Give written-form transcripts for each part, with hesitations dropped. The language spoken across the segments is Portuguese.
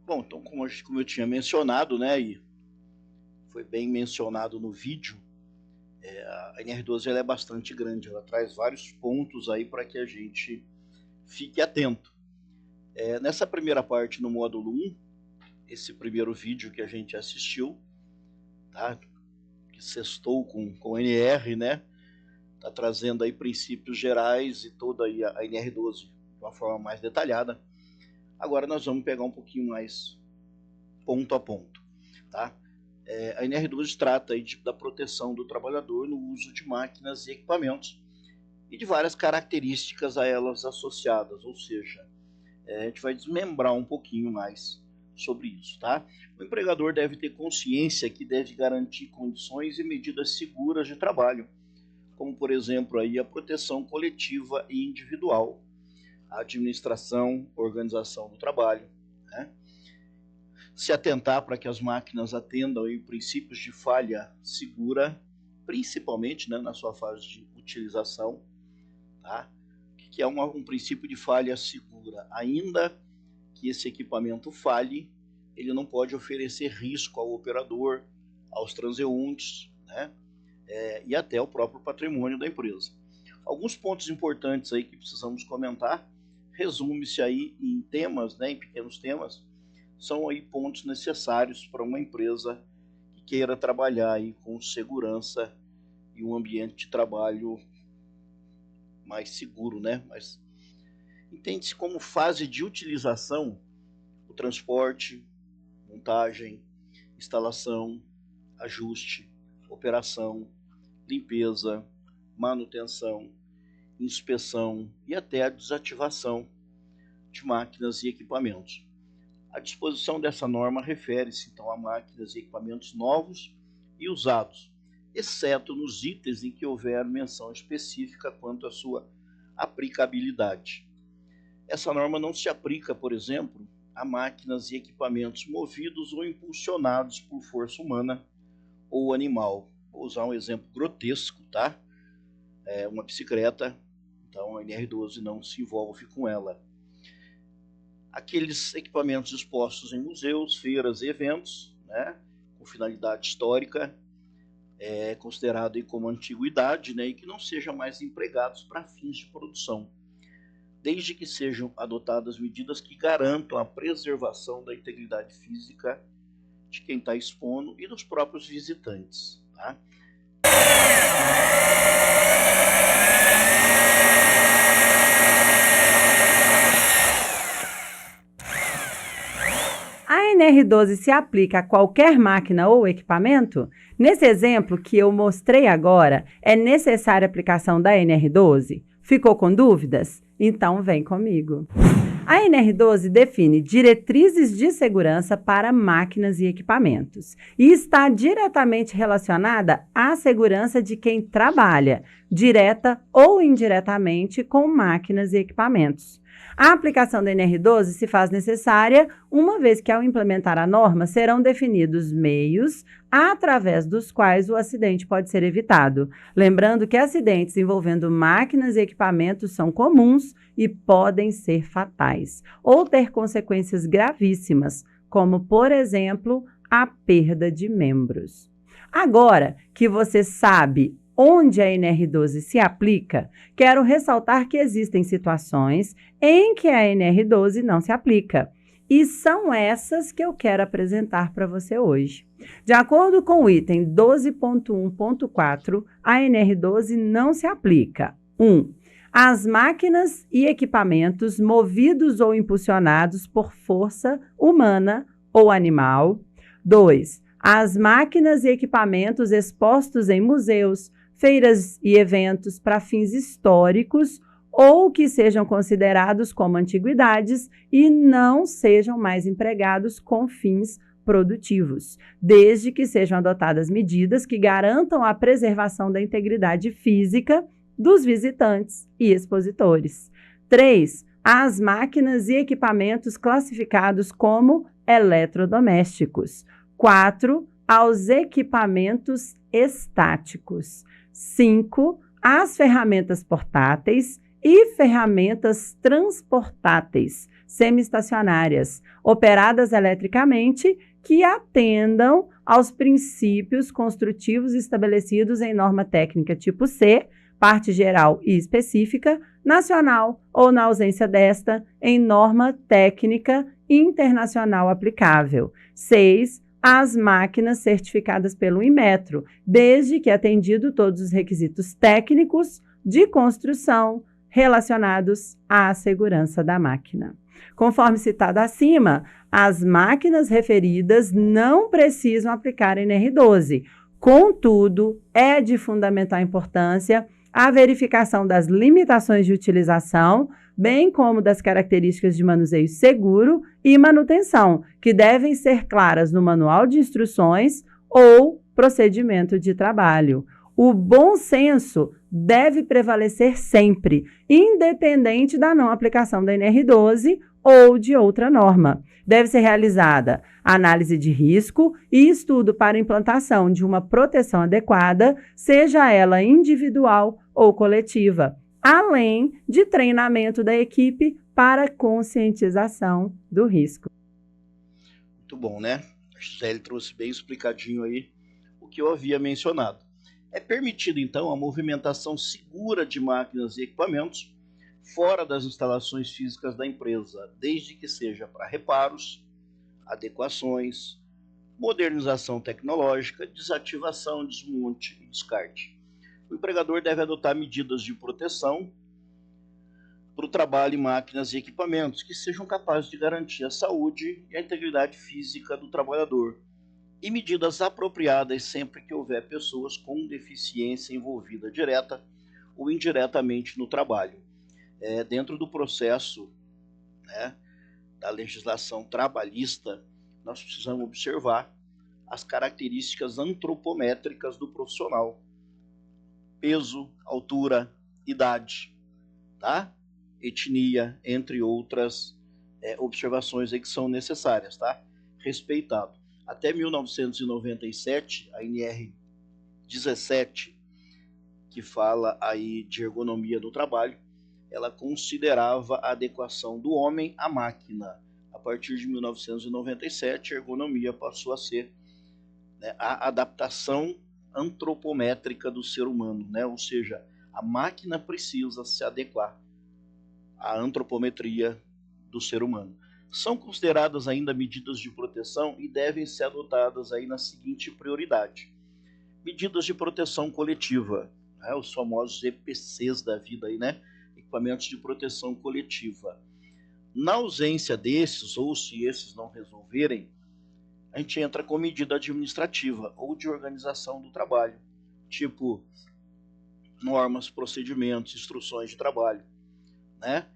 Bom, então como eu tinha mencionado, né, e foi bem mencionado no vídeo, a NR12 ela é bastante grande, ela traz vários pontos aí para que a gente fique atento. Nessa primeira parte, no módulo 1, esse primeiro vídeo que a gente assistiu, tá, que sextou com NR, né, tá trazendo aí princípios gerais e toda aí a NR12 de uma forma mais detalhada. Agora nós vamos pegar um pouquinho mais ponto a ponto, tá? A NR12 trata aí da proteção do trabalhador no uso de máquinas e equipamentos e de várias características a elas associadas, ou seja, a gente vai desmembrar um pouquinho mais sobre isso, tá? O empregador deve ter consciência que deve garantir condições e medidas seguras de trabalho, como por exemplo aí a proteção coletiva e individual, a administração, organização do trabalho, né? Se atentar para que as máquinas atendam aí princípios de falha segura, principalmente, né, na sua fase de utilização, tá? Que é um princípio de falha segura. Ainda que esse equipamento falhe, ele não pode oferecer risco ao operador, aos transeuntes, né, e até ao próprio patrimônio da empresa. Alguns pontos importantes aí que precisamos comentar, resume-se aí em temas, né, em pequenos temas, são aí pontos necessários para uma empresa que queira trabalhar aí com segurança e um ambiente de trabalho mais seguro, né? Mas entende-se como fase de utilização o transporte, montagem, instalação, ajuste, operação, limpeza, manutenção, inspeção e até a desativação de máquinas e equipamentos. A disposição dessa norma refere-se então a máquinas e equipamentos novos e usados, exceto nos itens em que houver menção específica quanto à sua aplicabilidade. Essa norma não se aplica, por exemplo, a máquinas e equipamentos movidos ou impulsionados por força humana ou animal. Vou usar um exemplo grotesco, tá? Uma bicicleta, então a NR12 não se envolve com ela. Aqueles equipamentos expostos em museus, feiras e eventos, né, com finalidade histórica, considerado aí como antiguidade, né, e que não sejam mais empregados para fins de produção, desde que sejam adotadas medidas que garantam a preservação da integridade física de quem está expondo e dos próprios visitantes, tá? A NR12 se aplica a qualquer máquina ou equipamento? Nesse exemplo que eu mostrei agora, é necessária a aplicação da NR12? Ficou com dúvidas? Então vem comigo. A NR12 define diretrizes de segurança para máquinas e equipamentos e está diretamente relacionada à segurança de quem trabalha, direta ou indiretamente, com máquinas e equipamentos. A aplicação da NR12 se faz necessária uma vez que, ao implementar a norma, serão definidos meios através dos quais o acidente pode ser evitado. Lembrando que acidentes envolvendo máquinas e equipamentos são comuns e podem ser fatais ou ter consequências gravíssimas, como, por exemplo, a perda de membros. Agora que você sabe onde a NR12 se aplica, quero ressaltar que existem situações em que a NR12 não se aplica. E são essas que eu quero apresentar para você hoje. De acordo com o item 12.1.4, a NR12 não se aplica. 1. Às máquinas e equipamentos movidos ou impulsionados por força humana ou animal. 2. Às máquinas e equipamentos expostos em museus, feiras e eventos para fins históricos ou que sejam considerados como antiguidades e não sejam mais empregados com fins produtivos, desde que sejam adotadas medidas que garantam a preservação da integridade física dos visitantes e expositores. 3. Às máquinas e equipamentos classificados como eletrodomésticos. 4. Aos equipamentos estáticos. 5. Às ferramentas portáteis e ferramentas transportáteis, semi-estacionárias, operadas eletricamente, que atendam aos princípios construtivos estabelecidos em norma técnica tipo C, parte geral e específica, nacional ou, na ausência desta, em norma técnica internacional aplicável. 6. As máquinas certificadas pelo Inmetro, desde que atendido todos os requisitos técnicos de construção relacionados à segurança da máquina. Conforme citado acima, as máquinas referidas não precisam aplicar NR12. Contudo, é de fundamental importância a verificação das limitações de utilização, bem como das características de manuseio seguro e manutenção, que devem ser claras no manual de instruções ou procedimento de trabalho. O bom senso deve prevalecer sempre, independente da não aplicação da NR12 ou de outra norma. Deve ser realizada análise de risco e estudo para implantação de uma proteção adequada, seja ela individual ou coletiva, além de treinamento da equipe para conscientização do risco. Muito bom, né? A Gisele trouxe bem explicadinho aí o que eu havia mencionado. É permitido, então, a movimentação segura de máquinas e equipamentos fora das instalações físicas da empresa, desde que seja para reparos, adequações, modernização tecnológica, desativação, desmonte e descarte. O empregador deve adotar medidas de proteção para o trabalho em máquinas e equipamentos que sejam capazes de garantir a saúde e a integridade física do trabalhador, e medidas apropriadas sempre que houver pessoas com deficiência envolvida direta ou indiretamente no trabalho. Dentro do processo, né, da legislação trabalhista, nós precisamos observar as características antropométricas do profissional: peso, altura, idade, tá? Etnia, entre outras observações aí que são necessárias, tá? Respeitado. Até 1997, a NR 17, que fala aí de ergonomia do trabalho, ela considerava a adequação do homem à máquina. A partir de 1997, a ergonomia passou a ser, né, a adaptação antropométrica do ser humano, né? Ou seja, a máquina precisa se adequar à antropometria do ser humano. São consideradas ainda medidas de proteção e devem ser adotadas aí na seguinte prioridade: medidas de proteção coletiva, né? Os famosos EPCs da vida aí, né? Equipamentos de proteção coletiva. Na ausência desses, ou se esses não resolverem, a gente entra com medida administrativa ou de organização do trabalho, tipo normas, procedimentos, instruções de trabalho, né?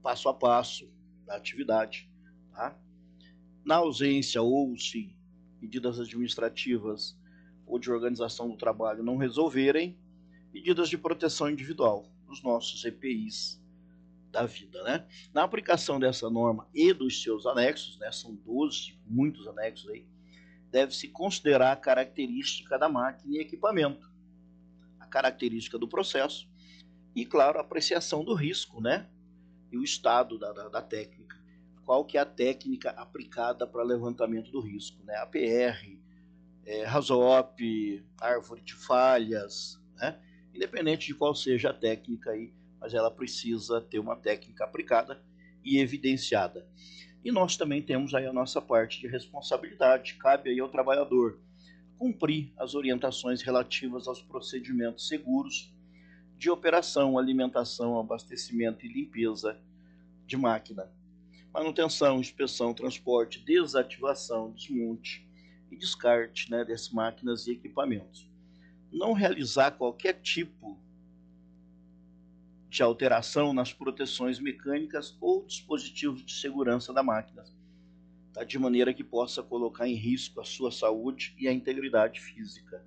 Passo a passo da atividade, tá? Na ausência ou se medidas administrativas ou de organização do trabalho não resolverem, medidas de proteção individual, os nossos EPIs da vida, né? Na aplicação dessa norma e dos seus anexos, né, são 12, muitos anexos aí, deve-se considerar a característica da máquina e equipamento, a característica do processo e, claro, a apreciação do risco, né? E o estado da técnica. Qual que é a técnica aplicada para levantamento do risco, né? APR, RASOP, árvore de falhas, né? Independente de qual seja a técnica aí, mas ela precisa ter uma técnica aplicada e evidenciada. E nós também temos aí a nossa parte de responsabilidade. Cabe aí ao trabalhador cumprir as orientações relativas aos procedimentos seguros de operação, alimentação, abastecimento e limpeza de máquina, manutenção, inspeção, transporte, desativação, desmonte e descarte, né, dessas máquinas e equipamentos. Não realizar qualquer tipo de alteração nas proteções mecânicas ou dispositivos de segurança da máquina, tá? De maneira que possa colocar em risco a sua saúde e a integridade física.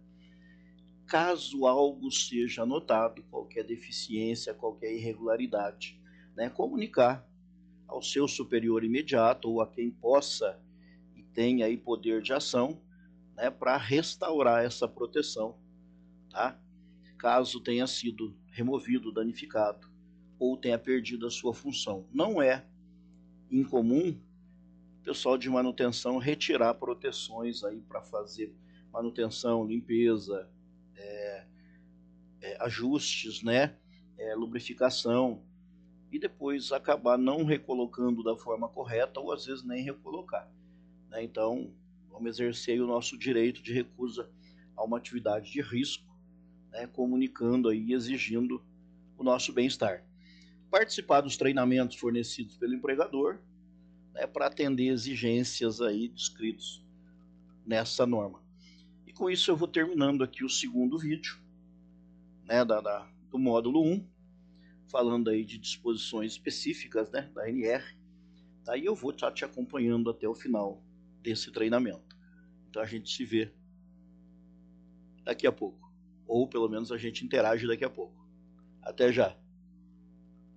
Caso algo seja notado, qualquer deficiência, qualquer irregularidade, né, comunicar ao seu superior imediato ou a quem possa e tenha aí poder de ação, né, para restaurar essa proteção, tá? Caso tenha sido removido, danificado ou tenha perdido a sua função. Não é incomum o pessoal de manutenção retirar proteções aí para fazer manutenção, limpeza, ajustes, né, lubrificação, e depois acabar não recolocando da forma correta ou às vezes nem recolocar, né? Então vamos exercer o nosso direito de recusa a uma atividade de risco, né, comunicando aí e exigindo o nosso bem-estar. Participar dos treinamentos fornecidos pelo empregador, né, para atender exigências aí descritos nessa norma. E com isso eu vou terminando aqui o segundo vídeo, né, do módulo 1, falando aí de disposições específicas, né, da NR. Aí eu vou estar te acompanhando até o final desse treinamento. Então a gente se vê daqui a pouco, ou pelo menos a gente interage daqui a pouco. Até já!